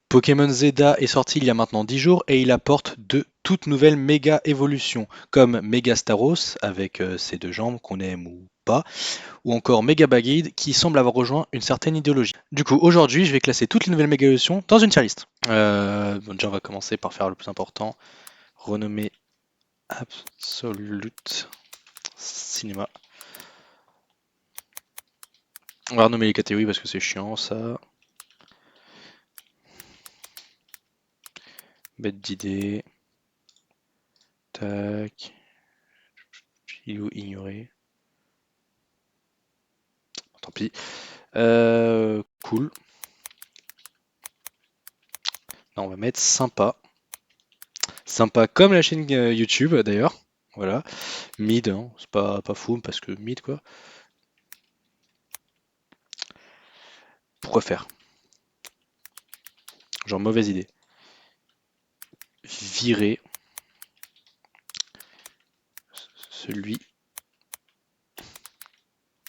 Pokémon Zeta est sorti il y a maintenant 10 jours et il apporte de toutes nouvelles méga évolutions, comme Mega Staros avec ses deux jambes qu'on aime ou pas, ou encore Mega Baghead qui semble avoir rejoint une certaine idéologie. Du coup, aujourd'hui, je vais classer toutes les nouvelles méga évolutions dans une tier list. Bon, déjà, on va commencer par faire le plus important, renommer Absolute Cinéma. On va renommer les catégories parce que c'est chiant ça. Bête d'idée. Tac. Ignorer. Tant pis. Cool. Là, on va mettre sympa. Sympa comme la chaîne YouTube d'ailleurs. Voilà. Mid, hein. C'est pas fou parce que mid quoi. Pourquoi faire? Genre mauvaise idée. Virer celui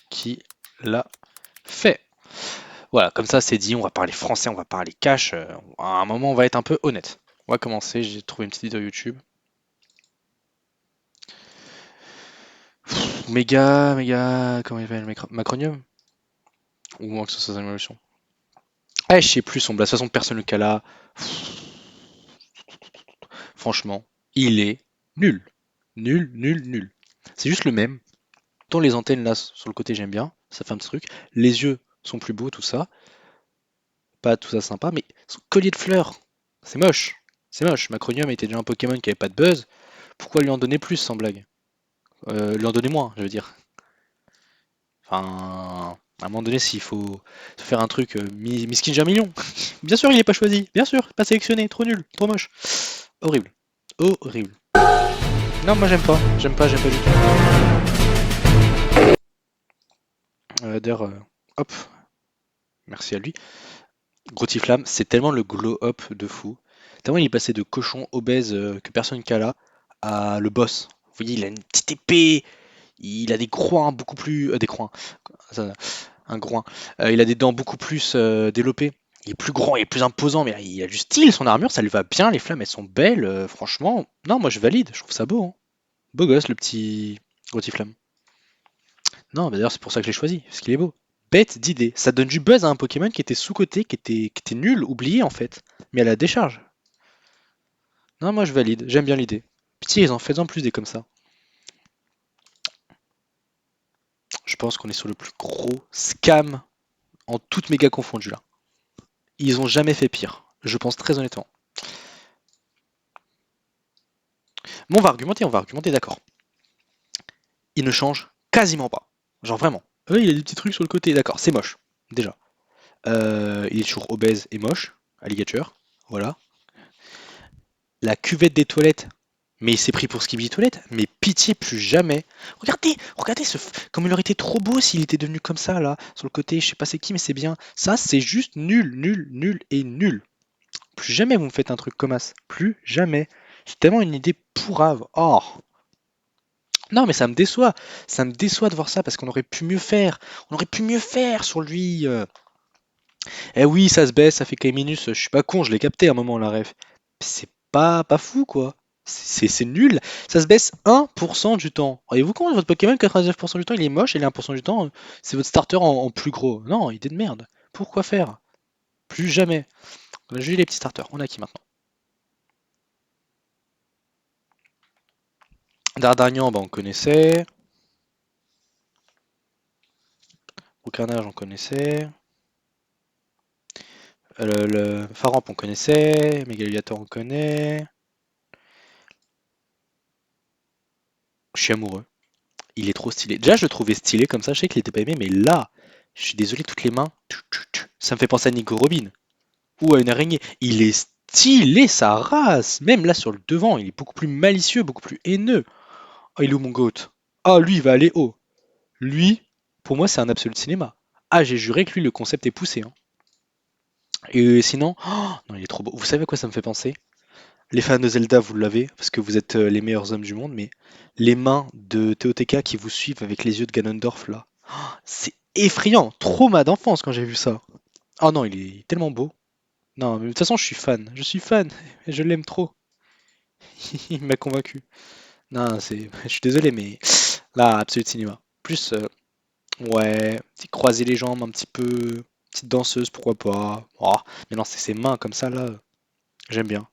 qui l'a fait. Voilà, comme ça c'est dit, on va parler français, on va parler cash. À un moment, on va être un peu honnête. On va commencer, j'ai trouvé une petite vidéo YouTube. Comment il s'appelle? Macronium? Ou moins que ce soit une évolution. Ah, je sais plus son blast. De toute façon, personne le cala. Franchement, il est nul. Nul, nul, nul. C'est juste le même. Tant les antennes là sur le côté, j'aime bien. Ça fait un petit truc. Les yeux sont plus beaux, tout ça. Pas tout ça sympa, mais son collier de fleurs, c'est moche. C'est moche. Macronium était déjà un Pokémon qui avait pas de buzz. Pourquoi lui en donner plus sans blague? Lui en donner moins, je veux dire. Enfin, à un moment donné, s'il faut faire un truc Miskin Germillion, bien sûr, il est pas choisi. Bien sûr, pas sélectionné. Trop nul, trop moche. Horrible. Horrible. Non, moi j'aime pas. J'aime pas du tout. D'ailleurs, hop, merci à lui. Grotiflamme, c'est tellement le glow up de fou. Tellement il est passé de cochon obèse que personne cala à le boss. Vous voyez, il a une petite épée, il a des groins beaucoup plus. Des groins. Ça, un groin. Il a des dents beaucoup plus développées. Il est plus grand, il est plus imposant, mais il a du style, son armure, ça lui va bien, les flammes elles sont belles, franchement. Non, moi je valide, je trouve ça beau. Hein. Beau gosse le petit Grotiflamme. Non, bah d'ailleurs c'est pour ça que je l'ai choisi, parce qu'il est beau. Bête d'idée, ça donne du buzz à un Pokémon qui était sous-coté, qui était nul, oublié en fait, mais à la décharge. Non, moi je valide, j'aime bien l'idée. Pitié, ils en faisaient en plus des comme ça. Je pense qu'on est sur le plus gros scam en toute méga confondu là. Ils ont jamais fait pire, je pense très honnêtement. Mais on va argumenter, d'accord. Il ne change quasiment pas. Genre vraiment. Il a des petits trucs sur le côté, d'accord, c'est moche, déjà. Il est toujours obèse et moche, alligator, voilà. La cuvette des toilettes, mais il s'est pris pour Skibidi Toilette, mais pitié plus jamais. Regardez, regardez comme il aurait été trop beau s'il était devenu comme ça là, sur le côté, je sais pas c'est qui, mais c'est bien. Ça, c'est juste nul, nul, nul et nul. Plus jamais vous me faites un truc comme ça. Plus jamais. C'est tellement une idée pourrave. Oh. Non, mais ça me déçoit. Ça me déçoit de voir ça parce qu'on aurait pu mieux faire. On aurait pu mieux faire sur lui. Eh oui, ça se baisse, ça fait K-minus. Je suis pas con, je l'ai capté à un moment, la ref. C'est pas fou, quoi. C'est nul. Ça se baisse 1% du temps. Voyez-vous quand votre Pokémon, 99% du temps, il est moche et les 1% du temps, c'est votre starter en plus gros. Non, idée de merde. Pourquoi faire? Plus jamais. On a juste les petits starters. On a qui maintenant? Dardagnan, bah, on connaissait. Aucunage, on connaissait. Le Faramp, on connaissait. Mégaliator, on connaît. Je suis amoureux. Il est trop stylé. Déjà, je le trouvais stylé comme ça. Je sais qu'il était pas aimé, mais là, je suis désolé, toutes les mains, ça me fait penser à Nico Robin ou à une araignée. Il est stylé, sa race. Même là, sur le devant, il est beaucoup plus malicieux, beaucoup plus haineux. Oh, il est où mon goat? Ah, lui, il va aller haut. Lui, pour moi, c'est un absolu cinéma. Ah, j'ai juré que lui, le concept est poussé. Hein. Et sinon, oh, non, il est trop beau. Vous savez à quoi ça me fait penser? Les fans de Zelda, vous l'avez, parce que vous êtes les meilleurs hommes du monde, mais les mains de TOTK qui vous suivent avec les yeux de Ganondorf, là, c'est effrayant. Trauma d'enfance quand j'ai vu ça. Oh non, il est tellement beau. Non, mais de toute façon, je suis fan. Je suis fan. Je l'aime trop. Il m'a convaincu. Non, c'est. Je suis désolé, mais là, Absolute Cinéma. Plus, ouais, petit croiser les jambes un petit peu. Petite danseuse, pourquoi pas. Oh, mais non, c'est ses mains comme ça, là. J'aime bien.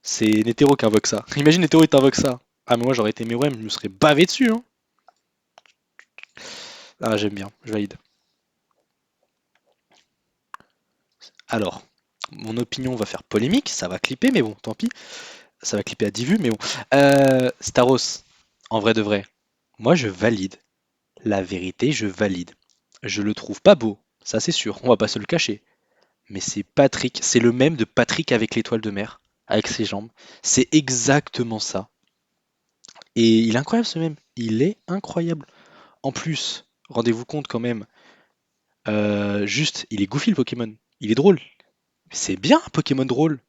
C'est Netero qui invoque ça. Imagine Netero, il t'invoque ça. Ah, mais moi, j'aurais été Meruem, je me serais bavé dessus, hein. Ah, j'aime bien. Je valide. Alors, mon opinion va faire polémique, ça va clipper, mais bon, tant pis. Ça va clipper à 10 vues, mais bon. Staros, en vrai de vrai, moi je valide. La vérité, je valide. Je le trouve pas beau, ça c'est sûr, on va pas se le cacher. Mais c'est Patrick, c'est le même de Patrick avec l'étoile de mer, avec ses jambes. C'est exactement ça. Et il est incroyable ce même, il est incroyable. En plus, rendez-vous compte quand même, juste, il est goofy le Pokémon. Il est drôle. C'est bien un Pokémon drôle.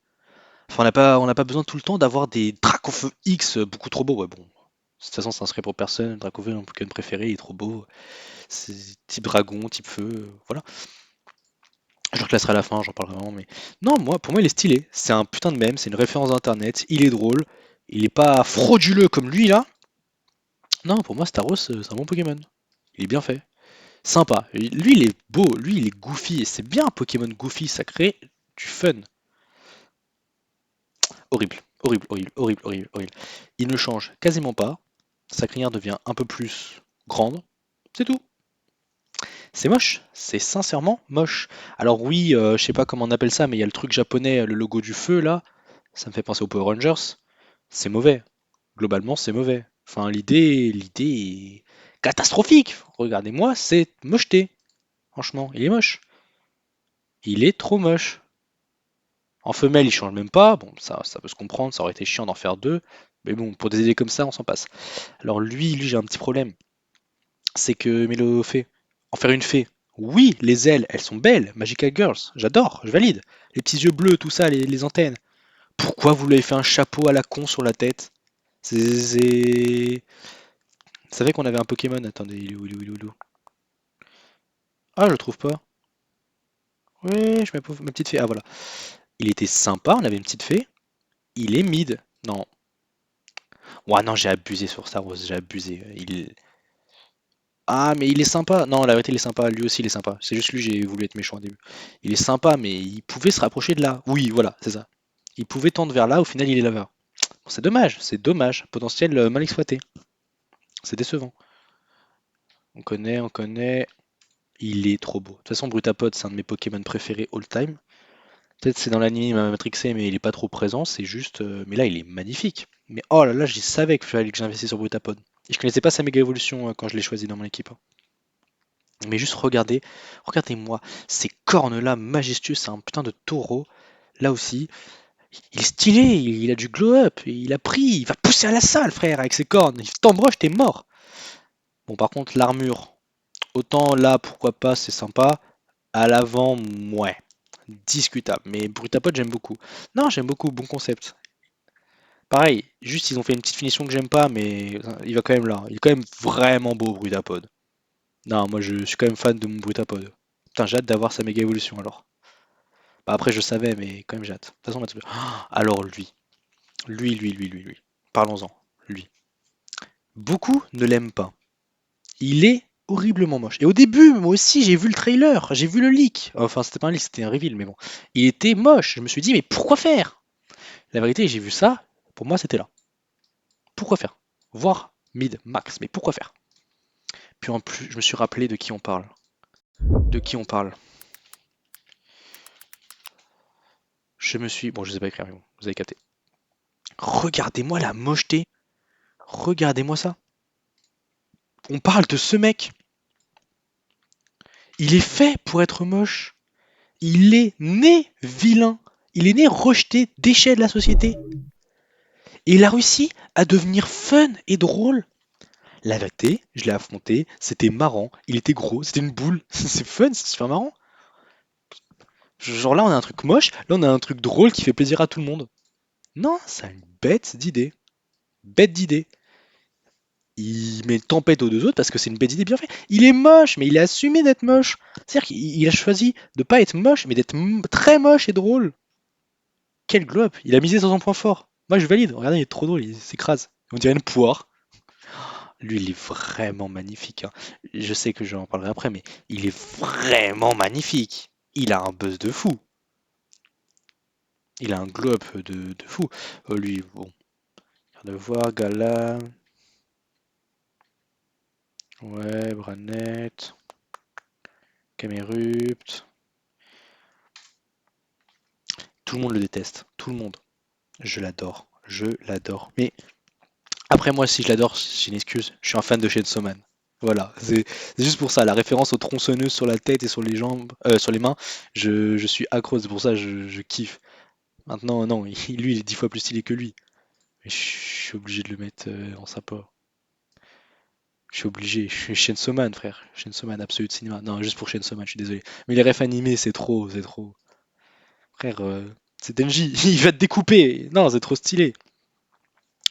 Enfin, on n'a pas besoin tout le temps d'avoir des Dracofeu X beaucoup trop beaux. Ouais, bon. De toute façon, ça serait pour personne. Dracofeu, mon Pokémon préféré, il est trop beau. C'est type dragon, type feu, voilà. Je le classerai à la fin, j'en parlerai vraiment, mais. Non, moi, pour moi, il est stylé. C'est un putain de mème, c'est une référence d'internet. Il est drôle. Il est pas frauduleux comme lui, là. Non, pour moi, Staros, c'est un bon Pokémon. Il est bien fait. Sympa. Lui, il est beau. Lui, il est goofy. Et c'est bien un Pokémon goofy. Ça crée du fun. Horrible, horrible, horrible, horrible, horrible, horrible. Il ne change quasiment pas. Sa crinière devient un peu plus grande. C'est tout. C'est moche. C'est sincèrement moche. Alors oui, je sais pas comment on appelle ça, mais il y a le truc japonais, le logo du feu là. Ça me fait penser aux Power Rangers. C'est mauvais. Globalement, c'est mauvais. Enfin, l'idée est catastrophique. Regardez-moi, c'est mocheté. Franchement, il est moche. Il est trop moche. En femelle, il change même pas. Bon, ça peut se comprendre, ça aurait été chiant d'en faire deux. Mais bon, pour des idées comme ça, on s'en passe. Alors lui, j'ai un petit problème. C'est que Mélo fait. En faire une fée. Oui, les ailes, elles sont belles. Magical Girls, j'adore, je valide. Les petits yeux bleus, tout ça, les antennes. Pourquoi vous lui avez fait un chapeau à la con sur la tête? C'est. Vous savez qu'on avait un Pokémon. Attendez, il est où, il est où, il est où, il est où. Ah, je le trouve pas. Ouais, je mets ma petite fée. Ah, voilà. Il était sympa, on avait une petite fée. Il est mid. Non. Ouais, non, j'ai abusé sur Star Wars, j'ai abusé. Ah, mais il est sympa. Non, la vérité, il est sympa. Lui aussi, il est sympa. C'est juste lui, j'ai voulu être méchant au début. Il est sympa, mais il pouvait se rapprocher de là. Oui, voilà, c'est ça. Il pouvait tendre vers là, au final, il est là-bas. Bon, c'est dommage, c'est dommage. Potentiel mal exploité. C'est décevant. On connaît, on connaît. Il est trop beau. De toute façon, Brutapod, c'est un de mes Pokémon préférés all time. Peut-être c'est dans l'anime, il m'a matrixé, mais il est pas trop présent. C'est juste. Mais là, il est magnifique. Mais oh là là, j'y savais qu'il fallait que j'investisse sur Brutapod. Et je connaissais pas sa méga évolution quand je l'ai choisi dans mon équipe, hein. Mais juste regardez, regardez-moi, ces cornes-là majestueux, c'est un putain de taureau. Là aussi, il est stylé, il a du glow-up, il a pris, il va pousser à la salle, frère, avec ses cornes. Il t'embroche, t'es mort. Bon, par contre, l'armure, autant là, pourquoi pas, c'est sympa. À l'avant, ouais, discutable. Mais Brutapod, j'aime beaucoup. Non, j'aime beaucoup, bon concept. Pareil, juste ils ont fait une petite finition que j'aime pas, mais il va quand même là. Il est quand même vraiment beau, Brutapod. Non, moi je suis quand même fan de mon Brutapod. Putain, j'ai hâte d'avoir sa méga évolution alors. Bah après, je savais, mais quand même, j'ai hâte. De toute façon, alors lui. Parlons-en, lui. Beaucoup ne l'aiment pas. Il est horriblement moche. Et au début, moi aussi, j'ai vu le trailer, j'ai vu le leak. Enfin, c'était pas un leak, c'était un reveal, mais bon. Il était moche. Je me suis dit, mais pourquoi faire? La vérité, j'ai vu ça. Pour moi, c'était là. Pourquoi faire? Voir mid max, mais pourquoi faire? Puis en plus, je me suis rappelé de qui on parle. De qui on parle. Je me suis. Bon, je sais pas écrire, mais bon, vous avez capté. Regardez-moi la mocheté. Regardez-moi ça. On parle de ce mec. Il est fait pour être moche. Il est né vilain. Il est né rejeté, déchet de la société. Et il a réussi à devenir fun et drôle. La vérité, je l'ai affronté, c'était marrant, il était gros, c'était une boule. C'est fun, c'est super marrant. Genre là, on a un truc moche, là, on a un truc drôle qui fait plaisir à tout le monde. Non, c'est une bête d'idée. Bête d'idée. il met une tempête aux deux autres parce que c'est une bête idée bien faite. Il est moche, mais il a assumé d'être moche. C'est-à-dire qu'il a choisi de pas être moche, mais d'être très moche et drôle. Quel globe! Il a misé sur son point fort. Moi, je valide. Regardez, il est trop drôle, il s'écrase. On dirait une poire. Lui, il est vraiment magnifique, hein. Je sais que j'en parlerai après, mais il est vraiment magnifique. Il a un buzz de fou. Il a un glow-up de fou. Lui, bon, regarde voir, Gala. Ouais, Branette. Camerupt. Tout le monde le déteste. Tout le monde. Je l'adore. Je l'adore. Mais après, moi, si je l'adore, j'ai une excuse. Je suis un fan de Chainsaw Man. Voilà, c'est juste pour ça. La référence aux tronçonneuses sur la tête et sur les jambes, sur les mains, je suis accro. C'est pour ça que je kiffe. Maintenant, non, lui, il est 10 fois plus stylé que lui. Mais je suis obligé de le mettre en sympa. Je suis obligé. Je suis Chainsaw Man, frère. Chainsaw Man, absolu de cinéma. Non, juste pour Chainsaw Man, je suis désolé. Mais les refs animés, c'est trop, c'est trop. Frère, c'est Denji, il va te découper. Non, c'est trop stylé.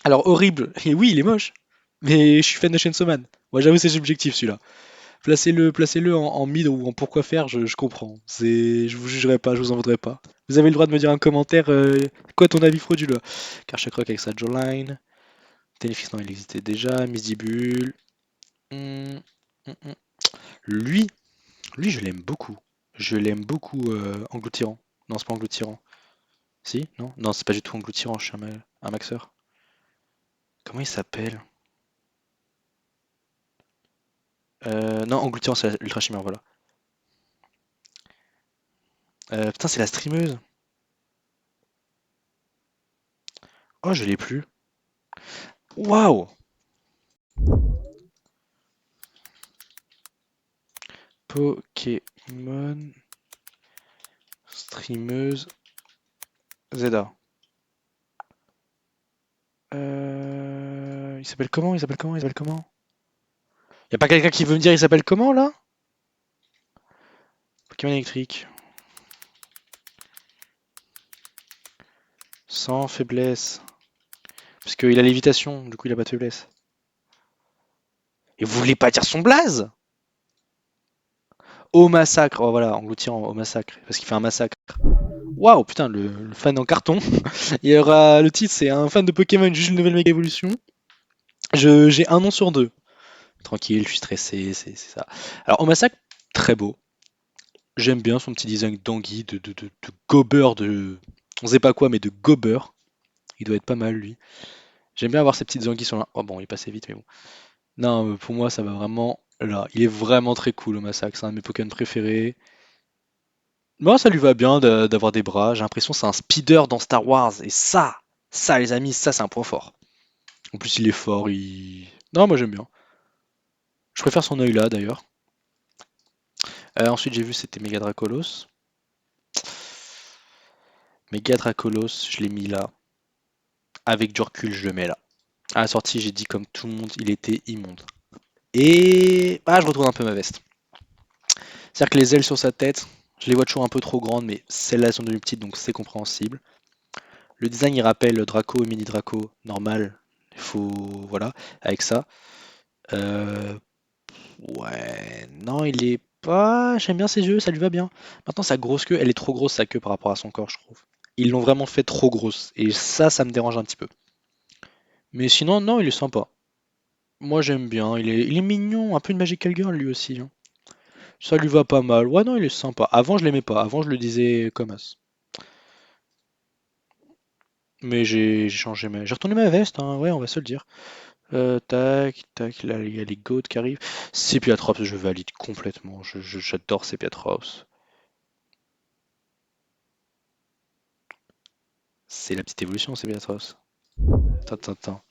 Alors, horrible. Et oui, il est moche. Mais je suis fan de Chainsaw Man. Moi, j'avoue, c'est subjectif celui-là. Placez-le en mid ou en pourquoi faire, je comprends. Je vous jugerai pas, je vous en voudrais pas. Vous avez le droit de me dire un commentaire, quoi ton avis frauduleux? Car je crois qu'avec sa jawline. Téléfix, non, il existait déjà. Misdibule. Hum, hum, hum. Lui, lui, je l'aime beaucoup. Je l'aime beaucoup, engloutirant. Non, c'est pas engloutirant. Si? Non? Non, c'est pas du tout engloutirant, je suis un maxeur. Comment il s'appelle? Non, engloutirant, c'est Ultra Shimmer, voilà. Putain, c'est la streameuse. Oh, je l'ai plus. Waouh! Pokémon streameuse Zeda. Il s'appelle comment? Il s'appelle comment? Il s'appelle comment? Y a pas quelqu'un qui veut me dire il s'appelle comment là? Pokémon électrique. Sans faiblesse. Parce qu'il a lévitation, du coup il a pas de faiblesse. Et vous voulez pas dire son blaze? Au massacre. Oh voilà, engloutirant au massacre. Parce qu'il fait un massacre. Waouh, putain, le fan en carton. Il y aura le titre, c'est un fan de Pokémon, juste une nouvelle méga évolution. J'ai un nom sur deux. Tranquille, je suis stressé, c'est ça. Alors, au massacre, très beau. J'aime bien son petit design d'anguille, de gobeur, de. On sait pas quoi, mais de gobeur. Il doit être pas mal, lui. J'aime bien avoir ces petites anguilles sur la. Oh bon, il passait vite, mais bon. Non, pour moi, ça va vraiment là. Il est vraiment très cool, le massacre. C'est un de mes Pokémon préférés. Moi, ça lui va bien d'avoir des bras. J'ai l'impression que c'est un speeder dans Star Wars. Et ça, les amis, ça, c'est un point fort. En plus, il est fort. Non, moi, j'aime bien. Je préfère son œil là, d'ailleurs. Ensuite, j'ai vu, c'était Mega Dracolos. Mega Dracolos, je l'ai mis là. Avec du recul, je le mets là. À la sortie, j'ai dit comme tout le monde, il était immonde. Et je retrouve un peu ma veste. C'est-à-dire que les ailes sur sa tête, je les vois toujours un peu trop grandes, mais celles-là sont devenues petites, donc c'est compréhensible. Le design, il rappelle Draco et Mini Draco normal. Il faut, voilà, avec ça. Euh, ouais, non, il est pas. J'aime bien ses yeux, ça lui va bien. Maintenant, sa grosse queue, elle est trop grosse sa queue par rapport à son corps, je trouve. Ils l'ont vraiment fait trop grosse, et ça me dérange un petit peu. Mais sinon, non, il est sympa. Moi, j'aime bien. Il est mignon, un peu une Magical Girl lui aussi, hein. Ça lui va pas mal. Ouais, non, il est sympa. Avant, je l'aimais pas. Avant, je le disais comme as. Mais j'ai changé J'ai retourné ma veste, hein. Ouais, on va se le dire. Tac, tac, là, il y a les goats qui arrivent. Sepiatrops, je valide complètement. J'adore Sepiatrops. C'est la petite évolution, Sepiatrops. Attends, attends, attends.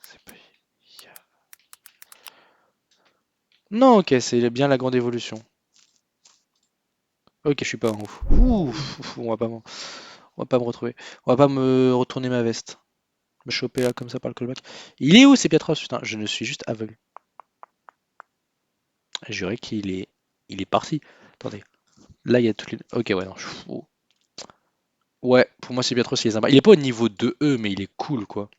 C'est pas- Non, ok, c'est bien la grande évolution. Ok, je suis pas en ouf. Ouf, on va pas me retrouver. On va pas me retourner ma veste. Me choper là comme ça par le callback. Il est où Sepiatrops? Putain, je ne suis juste aveugle. Juré il est parti. Attendez. Là, il y a toutes les. Ok, ouais, non. Ouais, pour moi, c'est bien trop s'il est sympa. Il est pas au niveau de E, mais il est cool, quoi.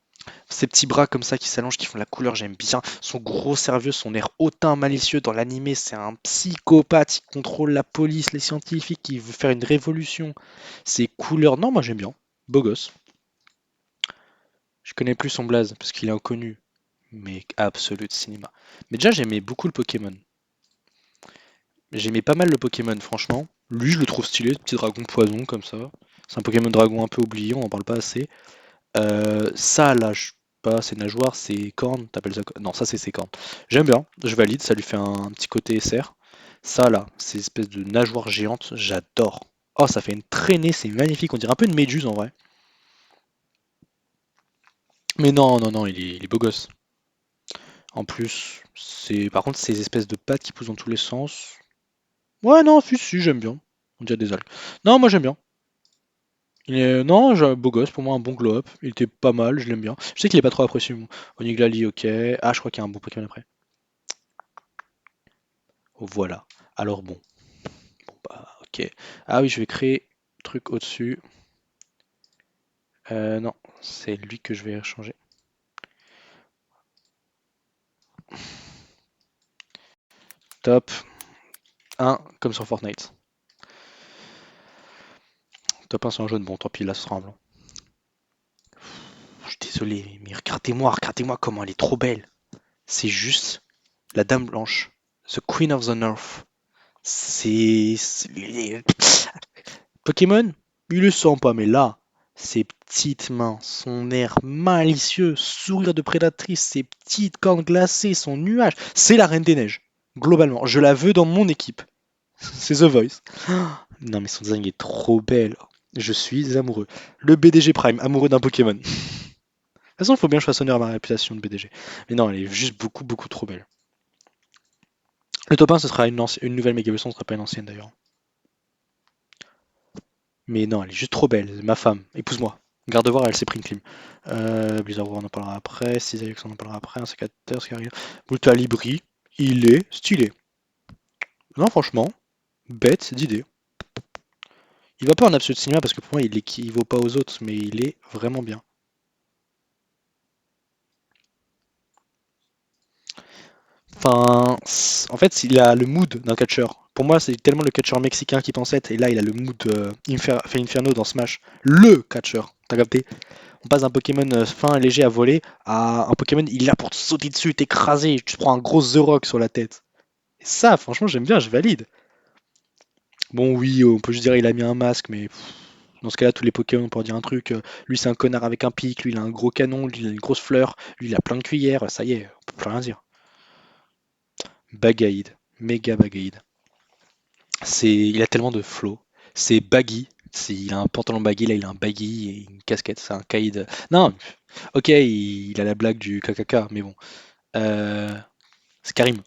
Ses petits bras comme ça qui s'allongent, qui font la couleur, j'aime bien. Son gros sérieux, son air hautain, malicieux dans l'animé, c'est un psychopathe. Il contrôle la police, les scientifiques, il veut faire une révolution. Ses couleurs, non, moi j'aime bien. Beau gosse. Je connais plus son blaze parce qu'il est inconnu, mais absolu de cinéma. Mais déjà, j'aimais beaucoup le Pokémon. J'aimais pas mal le Pokémon, franchement. Lui, je le trouve stylé, ce petit dragon poison comme ça. C'est un Pokémon dragon un peu oublié, on en parle pas assez. Ça, là, je sais pas, c'est nageoire, c'est corne, t'appelles ça quoi? Non, ça, c'est ses cornes. J'aime bien, je valide, ça lui fait un petit côté SR. Ça, là, c'est une espèce de nageoire géante, j'adore. Oh, ça fait une traînée, c'est magnifique, on dirait un peu une méduse en vrai. Mais non, non, non, il est beau gosse. En plus, c'est par contre ces espèces de pattes qui poussent dans tous les sens. Ouais, non, si, j'aime bien. On dirait des algues. Non, moi j'aime bien. Non, j'ai un beau gosse, pour moi un bon glow-up. Il était pas mal, je l'aime bien. Je sais qu'il est pas trop apprécié. Bon. Oniglali, ok. Ah, je crois qu'il y a un bon Pokémon après. Oh, voilà. Alors bon. Bon bah, ok. Ah oui, je vais créer truc au-dessus. Non, c'est lui que je vais changer. Top. 1, comme sur Fortnite. Top 1 c'est un jaune, bon tant pis, là ce sera un blanc. Je suis désolé, mais regardez-moi comment elle est trop belle. C'est juste la Dame Blanche, The Queen of the North. C'est Pokémon, il le sent pas, mais là, ses petites mains, son air malicieux, sourire de prédatrice, ses petites cornes glacées, son nuage, c'est la Reine des Neiges. Globalement, je la veux dans mon équipe. C'est The Voice. Non mais son design est trop belle. Je suis amoureux. Le BDG Prime, amoureux d'un Pokémon. De toute façon, il faut bien que je fasse honneur à ma réputation de BDG. Mais non, elle est juste beaucoup, beaucoup trop belle. Le top 1, ce sera une nouvelle Mega Evolution, ce sera pas une ancienne d'ailleurs. Mais non, elle est juste trop belle, ma femme, épouse-moi. Gardevoir, elle s'est pris une clim. Blizzard War, on en parlera après. Cisaillex, on en parlera après. Un sécateur, Scarrier. Brutali il est stylé. Non, franchement, bête d'idée. Il va pas en absolu cinéma parce que pour moi, il vaut pas aux autres, mais il est vraiment bien. Enfin, en fait, il a le mood d'un catcheur. Pour moi, c'est tellement le catcheur mexicain qui pensait être, et là, il a le mood fait Inferno dans Smash. Le catcheur, t'as capté? On passe d'un Pokémon fin et léger à voler à un Pokémon, il est là pour te sauter dessus, t'écraser, tu te prends un gros The Rock sur la tête. Et ça, franchement, j'aime bien, je valide. Bon, oui, on peut juste dire il a mis un masque, mais dans ce cas-là, tous les Pokémon, on peut dire un truc. Lui, c'est un connard avec un pic, lui, il a un gros canon, lui, il a une grosse fleur, lui, il a plein de cuillères, ça y est, on peut plus rien dire. Bagaïd, méga Bagaïd. Il a tellement de flow. C'est baggy. Il a un pantalon baggy, là il a un baggy et une casquette. C'est un Kaïd. Non, ok, il a la blague du KKK, mais bon. Euh, c'est Karim.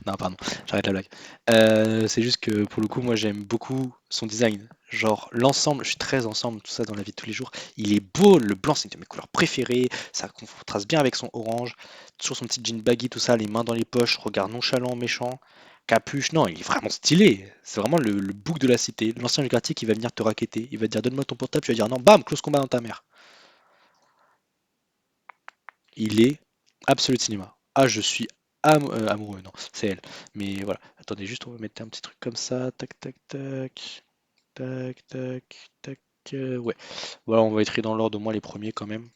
Non, pardon, j'arrête la blague. C'est juste que pour le coup, moi j'aime beaucoup son design. Genre l'ensemble, je suis très ensemble, tout ça dans la vie de tous les jours. Il est beau, le blanc c'est une de mes couleurs préférées. Ça contraste bien avec son orange. Toujours son petit jean baggy, tout ça, les mains dans les poches, regard nonchalant, méchant. Capuche, non, il est vraiment stylé. C'est vraiment le bouc de la cité. L'ancien du quartier qui va venir te raqueter. Il va te dire donne-moi ton portable, tu vas dire non, bam, close combat dans ta mère. Il est absolu de cinéma. Ah, je suis amoureux, non, c'est elle. Mais voilà, attendez, juste on va mettre un petit truc comme ça. Tac, tac, tac. Tac, tac, tac. Ouais, voilà, on va être dans l'ordre au moins les premiers quand même.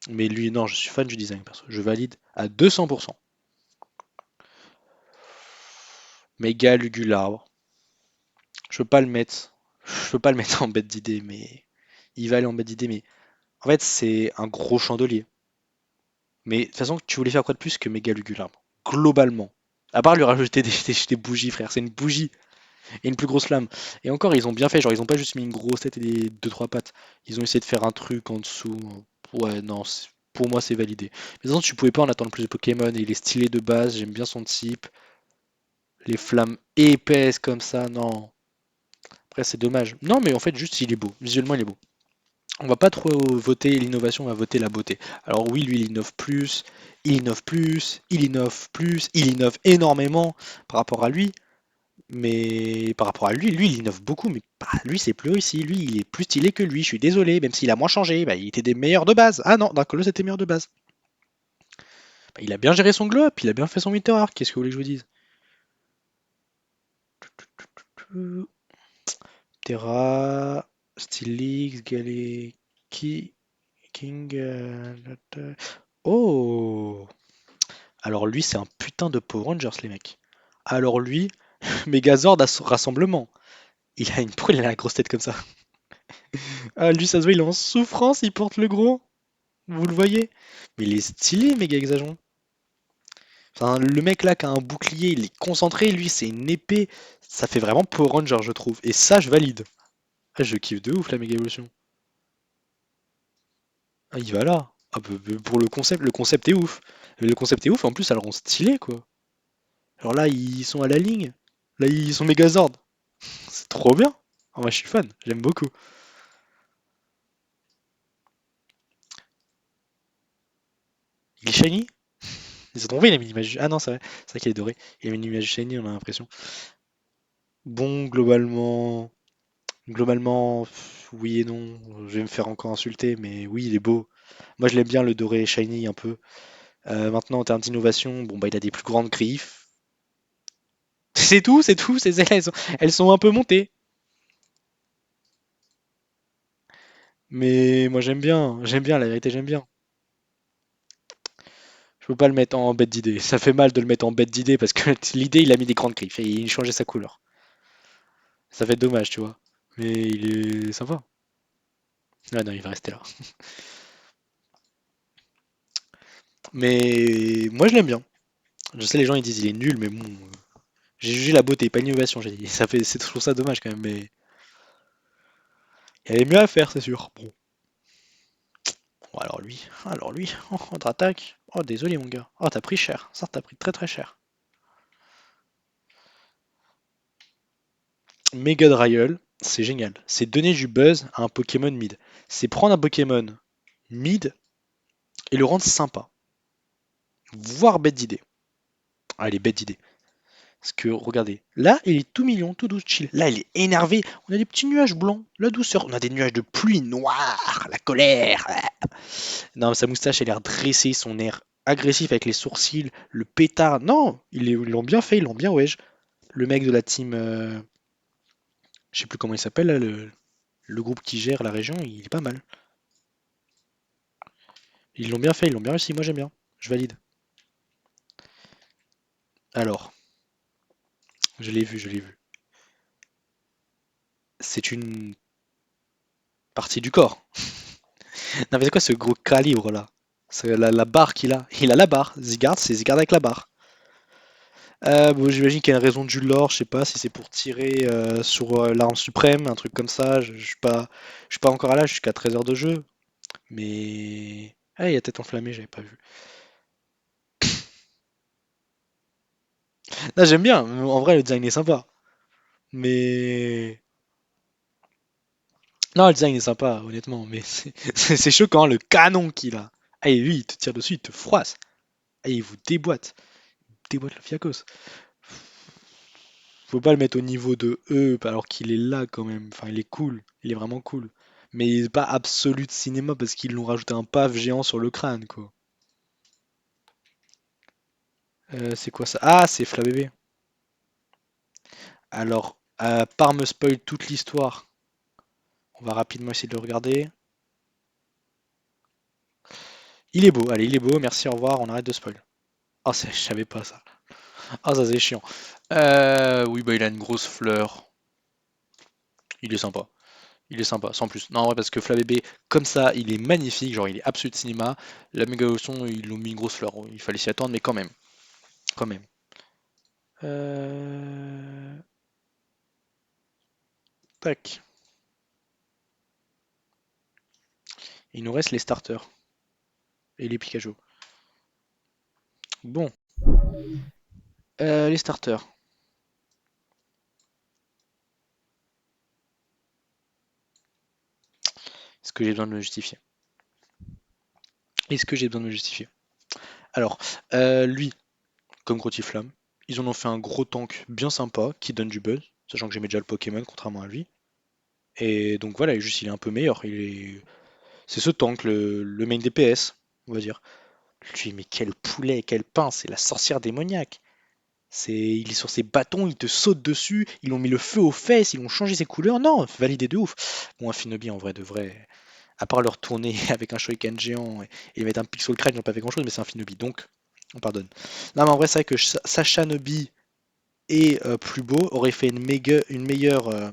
Mais lui, non, je suis fan du design, perso. Je valide à 200%. Méga Lugular. Je peux pas le mettre. Je peux pas le mettre en bête d'idée, mais il va aller en bête d'idée. Mais en fait, c'est un gros chandelier. Mais de toute façon, tu voulais faire quoi de plus que méga Lugular? Globalement. À part lui rajouter des bougies, frère. C'est une bougie et une plus grosse lame. Et encore, ils ont bien fait. Genre, ils ont pas juste mis une grosse tête et des deux trois pattes. Ils ont essayé de faire un truc en dessous. Ouais, non, pour moi, c'est validé. Mais de toute façon, tu pouvais pas en attendre plus de Pokémon. Il est stylé de base. J'aime bien son type. Les flammes épaisses comme ça, non. Après, c'est dommage. Non, mais en fait, juste, il est beau. Visuellement, il est beau. On va pas trop voter l'innovation, on va voter la beauté. Alors oui, lui, il innove plus, il innove plus, il innove plus, il innove énormément par rapport à lui. Mais par rapport à lui, il innove beaucoup, mais bah, lui, c'est plus réussi. Lui, il est plus stylé que lui. Je suis désolé, même s'il a moins changé, bah, il était des meilleurs de base. Ah non, d'accord, c'était meilleur de base. Bah, il a bien géré son glow up, il a bien fait son Winter Arc, qu'est-ce que vous voulez que je vous dise? Terra, Stylix, Galeki, King. Oh! Alors lui, c'est un putain de Power Rangers, les mecs. Alors lui, Megazord à son rassemblement. Il a une. Pourquoi il a la grosse tête comme ça? Ah, lui, ça se voit, il est en souffrance, il porte le gros. Vous le voyez? Mais il est stylé, méga Hexagon. Enfin, le mec là qui a un bouclier, il est concentré, lui, c'est une épée. Ça fait vraiment Power Ranger, je trouve. Et ça, je valide. Ah, je kiffe de ouf la méga évolution. Ah, il va là. Ah, pour le concept est ouf. Le concept est ouf, et en plus, ça le rend stylé, quoi. Alors là, ils sont à la ligne. Là, ils sont Megazord. C'est trop bien. Ah, moi, je suis fan. J'aime beaucoup. Il est shiny? Ils ont trouvé, il a mis une image. Ah non, c'est vrai qu'il est doré. Il a mis une image shiny, on a l'impression. Bon, globalement, oui et non. Je vais me faire encore insulter, mais oui, il est beau. Moi, je l'aime bien le doré shiny un peu. Maintenant, en termes d'innovation, bon, bah, il a des plus grandes griffes. C'est tout, c'est tout. Elles sont un peu montées. Mais moi, j'aime bien, la vérité, j'aime bien. Je peux pas le mettre en bête d'idée. Ça fait mal de le mettre en bête d'idée parce que l'idée, il a mis des grandes griffes et il changeait sa couleur. Ça fait dommage, tu vois. Mais il est sympa. Ah non, il va rester là. Mais moi, je l'aime bien. Je sais, les gens ils disent il est nul, mais bon, j'ai jugé la beauté, pas l'innovation, j'ai dit. Je trouve ça dommage quand même, mais il y avait mieux à faire, c'est sûr. Bon. Bon, alors lui, oh, autre attaque. Oh, désolé mon gars. Oh, t'as pris cher. Ça, t'as pris très très cher. Mega Dryel, c'est génial. C'est donner du buzz à un Pokémon mid. C'est prendre un Pokémon mid et le rendre sympa. Voire bête d'idée. Ah, il est bête d'idée. Parce que regardez, là il est tout mignon, tout doux, chill. Là il est énervé. On a des petits nuages blancs, la douceur. On a des nuages de pluie noire, la colère. Non, sa moustache elle a l'air dressée, son air agressif avec les sourcils, le pétard. Non, ils l'ont bien fait, ils l'ont bien wesh. Le mec de la team, je sais plus comment il s'appelle, là, le groupe qui gère la région, il est pas mal. Ils l'ont bien fait, ils l'ont bien réussi. Moi j'aime bien, je valide. Alors, je l'ai vu, je l'ai vu. C'est une partie du corps. Non, mais c'est quoi ce gros calibre là? C'est la barre qu'il a. Il a la barre. Zygarde, c'est Zygarde avec la barre. Bon, j'imagine qu'il y a une raison du lore, je sais pas si c'est pour tirer sur l'arme suprême, un truc comme ça. Je suis pas encore à l'âge, jusqu'à 13 heures de jeu. Mais. Ah, il y a tête enflammée, j'avais pas vu. Là, j'aime bien. En vrai, le design est sympa. Mais. Non, le design est sympa, honnêtement. Mais c'est choquant, le canon qu'il a. Ah, et lui, il te tire dessus, il te froisse. Ah, il vous déboîte. Il déboîte le fiacos. Faut pas le mettre au niveau de eux, alors qu'il est là quand même. Enfin, il est cool. Il est vraiment cool. Mais il est pas absolu de cinéma parce qu'ils l'ont rajouté un paf géant sur le crâne, quoi. C'est quoi ça? Ah, c'est Flabébé. Alors, à part me spoil toute l'histoire, on va rapidement essayer de le regarder. Il est beau, allez, il est beau, merci, au revoir, on arrête de spoil. Ah, je savais pas ça. Ah, ça c'est chiant. Oui, bah il a une grosse fleur. Il est sympa. Il est sympa, sans plus. Non, en vrai, parce que Flabébé, comme ça, il est magnifique, genre il est absolu de cinéma. La méga leçon, ils l'ont mis une grosse fleur. Il fallait s'y attendre, mais quand même. Quand même. Euh... Tac. Il nous reste les starters et les Pikachu. Bon, les starters. Est-ce que j'ai besoin de me justifier? Est-ce que j'ai besoin de me justifier? Alors, lui, comme Grotiflamme, ils en ont fait un gros tank bien sympa qui donne du buzz, sachant que j'aimais déjà le Pokémon contrairement à lui. Et donc voilà, juste il est un peu meilleur. C'est ce tank, le main DPS, on va dire. Lui, mais quel poulet, quel pain, c'est la sorcière démoniaque. Il est sur ses bâtons, il te saute dessus, ils ont mis le feu aux fesses, ils ont changé ses couleurs. Non, validé de ouf. Bon, un Shinobi en vrai de vrai, à part le retourner avec un Shoryuken géant et mettre un pixel crâne, ils n'ont pas fait grand chose, mais c'est un Shinobi, donc on pardonne. Non, mais en vrai, c'est vrai que Sacha Nobi est plus beau, aurait fait une meilleure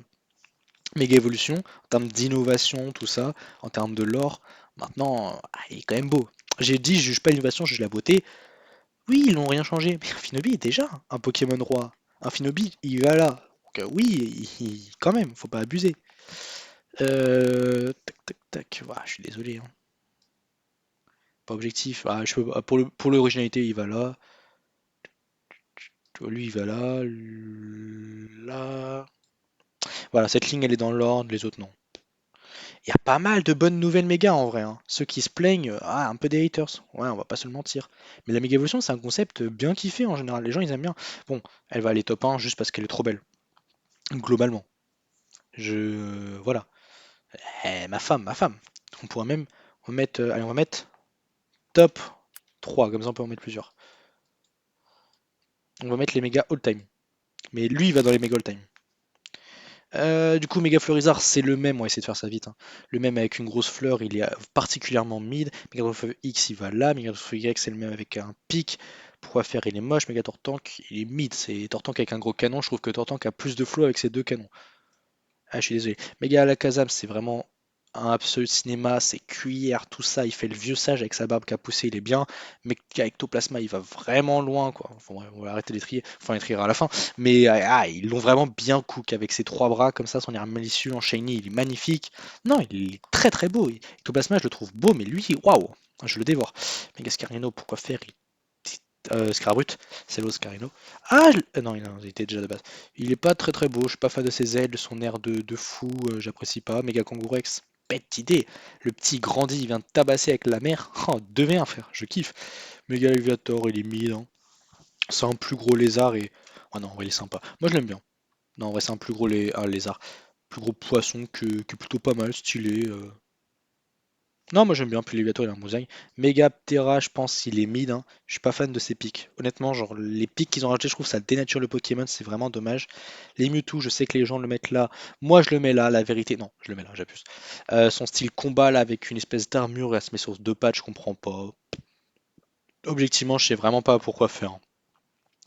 méga évolution en termes d'innovation, tout ça, en termes de lore. Maintenant, il est quand même beau. J'ai dit, je juge pas l'innovation, je juge la beauté. Oui, ils n'ont rien changé. Mais un Finobi est déjà un Pokémon roi. Un Finobi, il va là. Donc, oui, quand même, faut pas abuser. Tac, tac, tac. Ouah, je suis désolé, hein. Pas objectif. Ah, je peux, pour l'originalité, il va là. Tu vois, lui, il va là. Là. Voilà, cette ligne, elle est dans l'ordre, les autres, non. Il y a pas mal de bonnes nouvelles méga en vrai, hein. Ceux qui se plaignent, un peu des haters. Ouais, on va pas se le mentir. Mais la méga évolution, c'est un concept bien kiffé en général. Les gens, ils aiment bien. Bon, elle va aller top 1 juste parce qu'elle est trop belle. Globalement. Voilà. Ma femme, ma femme. On pourra même. Allez, on va mettre top 3, comme ça on peut en mettre plusieurs. On va mettre les méga all-time. Mais lui, il va dans les méga all-time. Du coup, Méga Fleurizard, c'est le même, on va essayer de faire ça vite, hein. Le même avec une grosse fleur, il est particulièrement mid. Megatorfeu X, il va là. Megatorfeu Y, c'est le même avec un pic. Pourquoi faire, il est moche. Megatortank, il est mid. C'est Tortank avec un gros canon. Je trouve que Tortank a plus de flow avec ses deux canons. Ah, je suis désolé. Méga Alakazam, c'est vraiment un absolu cinéma, c'est cuillère, tout ça. Il fait le vieux sage avec sa barbe qui a poussé, il est bien. Mais Ectoplasma, il va vraiment loin, quoi. Enfin, on va arrêter d'étrier, enfin, d'étrier à la fin. Mais ils l'ont vraiment bien cook avec ses trois bras, comme ça, son air malicieux en shiny, il est magnifique. Non, il est très très beau. Ectoplasma, je le trouve beau, mais lui, waouh, je le dévore. Méga Scarino, pourquoi faire? Scarbrut, c'est l'autre Scarino. Ah, non, il était déjà de base. Il est pas très très beau, je suis pas fan de ses ailes, son air de fou, j'apprécie pas. Méga Kangourex, bête idée. Le petit grandit, il vient de tabasser avec la mer. Oh, 2v1 frère, je kiffe. Méga Aviator, il est mid, hein. C'est un plus gros lézard et. Oh non, il est sympa. Moi je l'aime bien. Non, en vrai, c'est un plus gros lézard. Plus gros poisson que plutôt pas mal, stylé. Non, moi j'aime bien, puis Léviato il a un mosaïque. Megaptera, je pense qu'il est mid, hein. Je suis pas fan de ses pics. Honnêtement, genre les pics qu'ils ont rajoutés, je trouve ça dénature le Pokémon, c'est vraiment dommage. Les Mewtwo, je sais que les gens le mettent là. Moi je le mets là, la vérité. Non, je le mets là, j'abuse. Son style combat là avec une espèce d'armure, elle se met sur deux pattes, je comprends pas. Objectivement, je sais vraiment pas pourquoi faire, hein.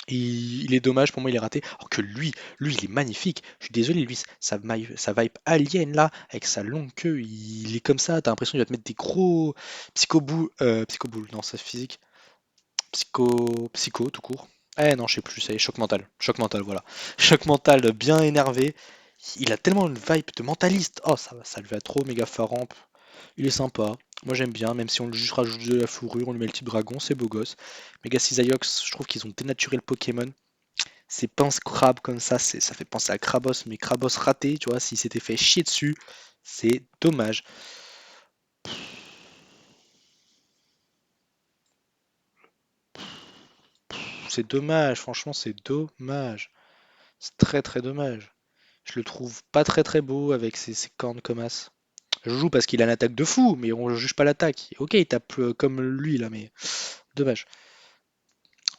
Il est dommage, pour moi il est raté. Alors que lui il est magnifique. Je suis désolé, lui, sa vibe alien là, avec sa longue queue, il est comme ça. T'as l'impression qu'il va te mettre des gros psychoboules, non, c'est physique. Psycho tout court. Eh non, je sais plus, c'est choc mental. Choc mental, voilà. Choc mental bien énervé. Il a tellement une vibe de mentaliste. Oh, ça le va trop, méga faramp. Il est sympa. Moi j'aime bien, même si on le juste rajoute de la fourrure, on lui met le type dragon, c'est beau gosse. Mega Cisaiox, je trouve qu'ils ont dénaturé le Pokémon. Ces pinces crabes comme ça, ça fait penser à Krabos, mais Krabos raté, tu vois, s'il s'était fait chier dessus, c'est dommage. C'est dommage, franchement, c'est dommage. C'est très très dommage. Je le trouve pas très très beau avec ses cornes comme as. Je joue parce qu'il a une attaque de fou, mais on ne juge pas l'attaque. Ok, il tape comme lui là, mais dommage.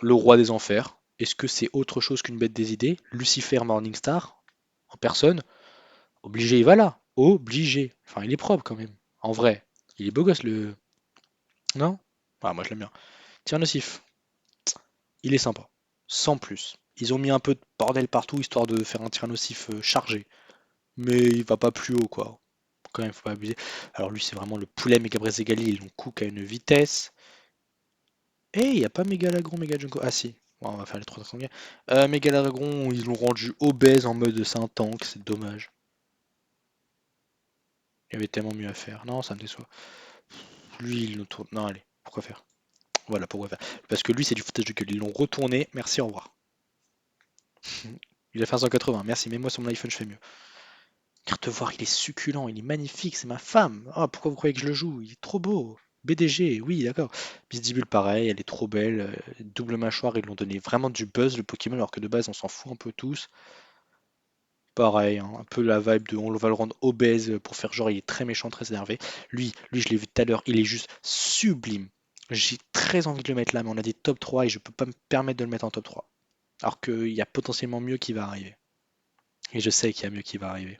Le roi des enfers. Est-ce que c'est autre chose qu'une bête des idées? Lucifer Morningstar, en personne. Obligé, il va là. Obligé. Enfin, il est propre quand même. En vrai. Il est beau gosse le. Non? Ah, moi je l'aime bien. Tiens, nocif. Il est sympa. Sans plus. Ils ont mis un peu de bordel partout histoire de faire un tir nocif chargé. Mais il va pas plus haut quoi. Quand même, faut pas abuser. Alors lui, c'est vraiment le poulet Méga Bréségali. Ils l'ont cook à une vitesse. Eh, il n'y a pas Mégalagron, Méga Junko. Ah si. Bon, on va faire les 300 gains. Mégalagron, ils l'ont rendu obèse en mode c'est un tank. C'est dommage. Il y avait tellement mieux à faire. Non, ça me déçoit. Lui, il nous tourne. Non, allez. Pourquoi faire? Voilà, pourquoi faire. Parce que lui, c'est du foutage de gueule. Ils l'ont retourné. Merci, au revoir. Il a fait un 180. Merci, mets-moi sur mon iPhone, je fais mieux. Carte voir, il est succulent, il est magnifique, c'est ma femme. Ah, pourquoi vous croyez que je le joue? Il est trop beau. BDG, oui, d'accord. Bisdibule, pareil, elle est trop belle. Double mâchoire, ils l'ont donné vraiment du buzz, le Pokémon, alors que de base, on s'en fout un peu tous. Pareil, hein, un peu la vibe de on va le rendre obèse pour faire genre il est très méchant, très énervé. Lui, je l'ai vu tout à l'heure, il est juste sublime. J'ai très envie de le mettre là, mais on a dit top 3 et je peux pas me permettre de le mettre en top 3. Alors qu'il y a potentiellement mieux qui va arriver. Et je sais qu'il y a mieux qui va arriver.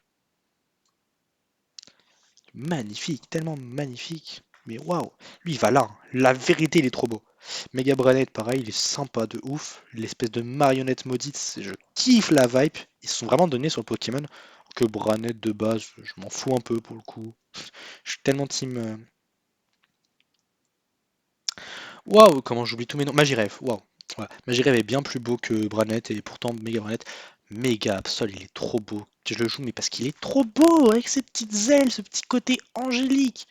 Magnifique, tellement magnifique. Mais waouh, lui il va là, hein. La vérité, il est trop beau. Mega Branet, pareil, il est sympa de ouf. L'espèce de marionnette maudite, je kiffe la vibe. Ils se sont vraiment donnés sur le Pokémon. Que Branet de base, je m'en fous un peu pour le coup. Je suis tellement team. Waouh, comment j'oublie tous mes noms. Magirev, waouh. Ouais. Magirev est bien plus beau que Branet et pourtant Mega Branet, méga Absol, il est trop beau. Je le joue, mais parce qu'il est trop beau avec ses petites ailes, ce petit côté angélique.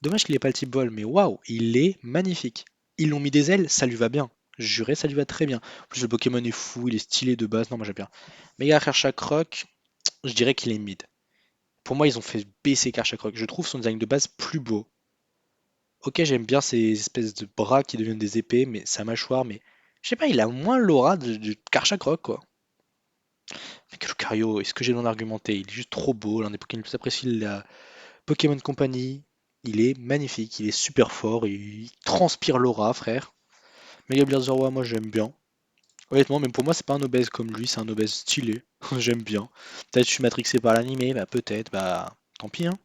Dommage qu'il ait pas le type bol, mais waouh, il est magnifique. Ils l'ont mis des ailes, ça lui va bien. Juré, ça lui va très bien. En plus, le Pokémon est fou, il est stylé de base. Non, moi j'aime bien. Mega Karchakroc, je dirais qu'il est mid. Pour moi, ils ont fait baisser Karchakroc. Je trouve son design de base plus beau. Ok, j'aime bien ces espèces de bras qui deviennent des épées, mais sa mâchoire, mais je sais pas, il a moins l'aura de Karchakroc, quoi. Mais Lucario, est-ce que j'ai l'en argumenté? Il est juste trop beau, l'un des Pokémon les plus appréciés de la Pokémon Company. Il est magnifique, il est super fort, il transpire l'aura, frère. Mega Blizzard, moi j'aime bien. Honnêtement, même pour moi, c'est pas un obèse comme lui, c'est un obèse stylé. J'aime bien. Peut-être que je suis matrixé par l'animé, bah peut-être, bah tant pis, hein.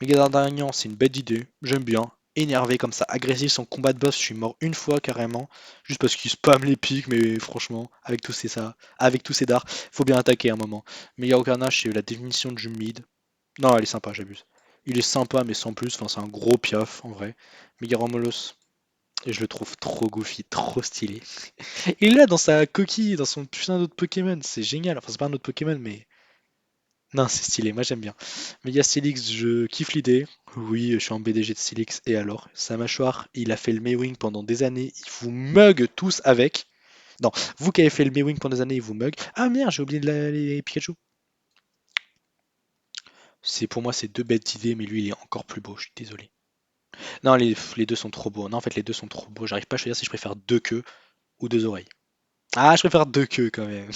Mega Dardagnan, c'est une bête idée, j'aime bien. Énervé comme ça, agressif, son combat de boss, je suis mort une fois carrément, juste parce qu'il spam les pics, mais franchement, avec tous ces dards, faut bien attaquer à un moment. Mega Carnage, c'est la définition du mid. Non, elle est sympa, j'abuse. Il est sympa, mais sans plus, enfin, c'est un gros piaf en vrai. Mega Romolos, et je le trouve trop goofy, trop stylé. Il est là dans sa coquille, dans son putain d'autres Pokémon, c'est génial. Enfin, c'est pas un autre Pokémon, mais non, c'est stylé, moi j'aime bien. Mega Stylix, je kiffe l'idée. Oui, je suis en BDG de Stylix, et alors? Sa mâchoire, il a fait le Mewing pendant des années, il vous mug tous avec. Non, vous qui avez fait le Mewing pendant des années, il vous mug. Ah merde, j'ai oublié les Pikachu. C'est pour moi, c'est deux bêtes d'idées, mais lui, il est encore plus beau, je suis désolé. Non, les deux sont trop beaux. Non, en fait, les deux sont trop beaux. J'arrive pas à choisir si je préfère deux queues ou deux oreilles. Ah, je préfère deux queues quand même.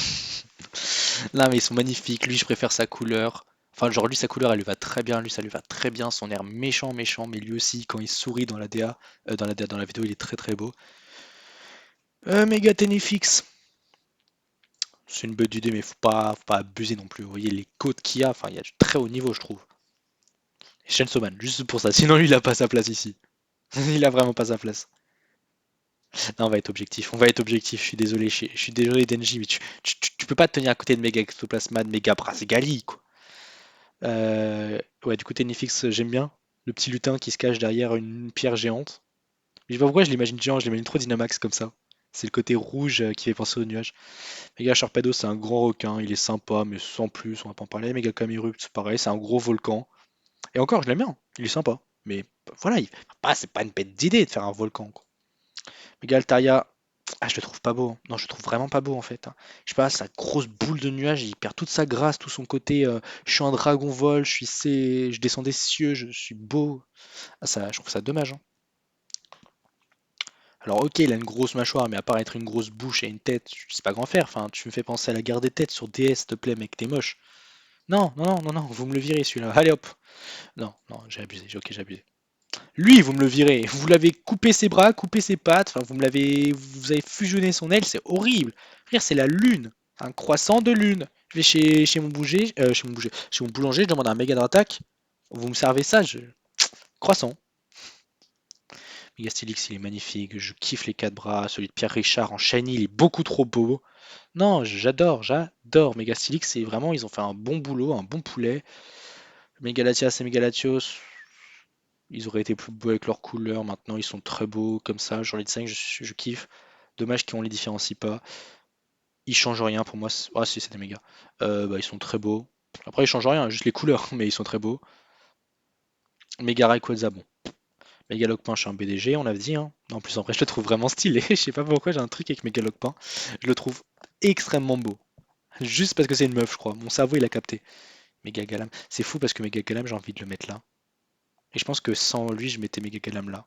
Là, mais ils sont magnifiques. Lui, je préfère sa couleur. Enfin, genre, lui, sa couleur, elle lui va très bien. Lui, ça lui va très bien. Son air méchant, méchant. Mais lui aussi, quand il sourit dans la DA, dans la vidéo, il est très, très beau. Méga Tenefix. C'est une bonne idée, mais faut pas abuser non plus. Vous voyez les côtes qu'il y a. Enfin, il y a du très haut niveau, je trouve. Et Shensoman, juste pour ça. Sinon, lui, il a pas sa place ici. Il a vraiment pas sa place. Non, on va être objectif. On va être objectif. Je suis désolé, Denji, mais tu peux pas te tenir à côté de Mega Ectoplasma, de Mega Brasigali, quoi. Ouais, du coup, Tenifix, j'aime bien. Le petit lutin qui se cache derrière une pierre géante. Mais je sais pas pourquoi je l'imagine géant, je l'imagine trop Dynamax comme ça. C'est le côté rouge qui fait penser au nuage. Mega Sharpedo, c'est un grand requin, il est sympa, mais sans plus, on va pas en parler. Mega Camerupt, c'est pareil, c'est un gros volcan. Et encore, je l'aime bien, il est sympa. Mais voilà, c'est pas une bête d'idée de faire un volcan, quoi. Mega Altaria, ah, je le trouve pas beau, hein. Non, je le trouve vraiment pas beau en fait, hein. Je sais pas, sa grosse boule de nuage, il perd toute sa grâce, tout son côté. Je suis un dragon vol, je descends des cieux, je suis beau. Ah, ça, je trouve ça dommage, hein. Alors, ok, il a une grosse mâchoire, mais à part être une grosse bouche et une tête, je sais pas grand faire. Enfin, tu me fais penser à la guerre des têtes sur DS, s'il te plaît, mec, t'es moche. Non, non, non, non, non, vous me le virez celui-là. Allez hop. Non, non, j'ai abusé, ok, j'ai abusé. Lui, vous me le virez. Vous l'avez coupé ses bras, coupé ses pattes. Enfin, vous avez fusionné son aile. C'est horrible. Frère, c'est la lune. Un croissant de lune. Je vais chez mon boulanger. Je demande un méga d'attaque. Vous me servez ça, croissant. Megastylix, il est magnifique. Je kiffe les quatre bras. Celui de Pierre Richard en shiny, il est beaucoup trop beau. Non, j'adore. Megastylix, c'est vraiment, ils ont fait un bon boulot, un bon poulet. Megalatias et Megalatios, ils auraient été plus beaux avec leurs couleurs. Maintenant, ils sont très beaux comme ça. Genre les 5, je kiffe. Dommage qu'on les différencie pas. Ils changent rien pour moi. Ah si, c'est des méga. Bah, ils sont très beaux. Après, ils changent rien, juste les couleurs, mais ils sont très beaux. Mega Rayquaza, bon. Mega Lockpain, je suis un BDG, on l'avait dit, hein. En plus, en vrai, je le trouve vraiment stylé. Je sais pas pourquoi, j'ai un truc avec Mega Lockpain. Je le trouve extrêmement beau. Juste parce que c'est une meuf, je crois. Mon cerveau, il a capté. Mega Galam. C'est fou parce que Mega Galam, j'ai envie de le mettre là. Et je pense que sans lui, je mettais Mega Galam là.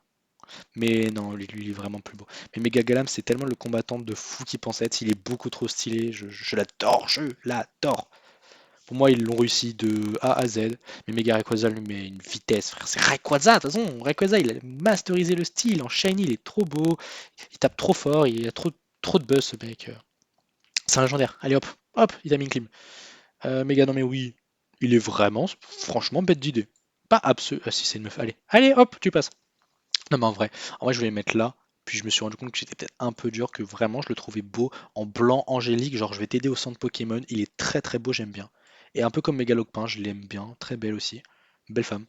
Mais non, lui, il est vraiment plus beau. Mais Mega Galam, c'est tellement le combattant de fou qu'il pense être. Il est beaucoup trop stylé. Je l'adore, je l'adore. Pour moi, ils l'ont réussi de A à Z. Mais Mega Rayquaza lui met une vitesse, frère. C'est Rayquaza, de toute façon. Rayquaza, il a masterisé le style. En shiny, il est trop beau. Il tape trop fort. Il a trop de buzz, ce mec. C'est un légendaire. Allez, hop. Hop, il a mis une clim. Mega, non, mais oui. Il est vraiment, franchement, bête d'idée. Pas absolu. Ah, si, c'est une meuf. Allez. Allez, hop, tu passes. Non, mais en vrai, je voulais le mettre là. Puis je me suis rendu compte que j'étais peut-être un peu dur, que vraiment je le trouvais beau en blanc angélique. Genre, je vais t'aider au centre Pokémon. Il est très très beau, j'aime bien. Et un peu comme Megalopin, je l'aime bien. Très belle aussi. Belle femme.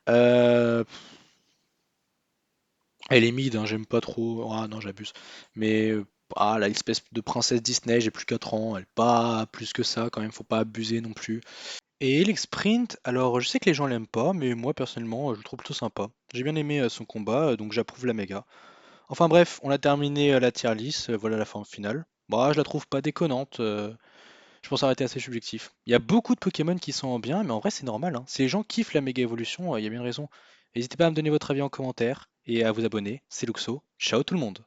Euh, Elle est mid, hein, j'aime pas trop. Ah non, j'abuse. Mais la l'espèce de princesse Disney, j'ai plus 4 ans. Elle est pas plus que ça, quand même. Faut pas abuser non plus. Et Elix Sprint, alors je sais que les gens l'aiment pas, mais moi personnellement, je le trouve plutôt sympa. J'ai bien aimé son combat, donc j'approuve la méga. Enfin bref, on a terminé la tier list, voilà la forme finale. Bah, je la trouve pas déconnante, je pense arrêter assez subjectif. Il y a beaucoup de Pokémon qui sont bien, mais en vrai c'est normal, hein. Si les gens kiffent la méga évolution, il y a bien une raison. N'hésitez pas à me donner votre avis en commentaire et à vous abonner. C'est Luxo, ciao tout le monde.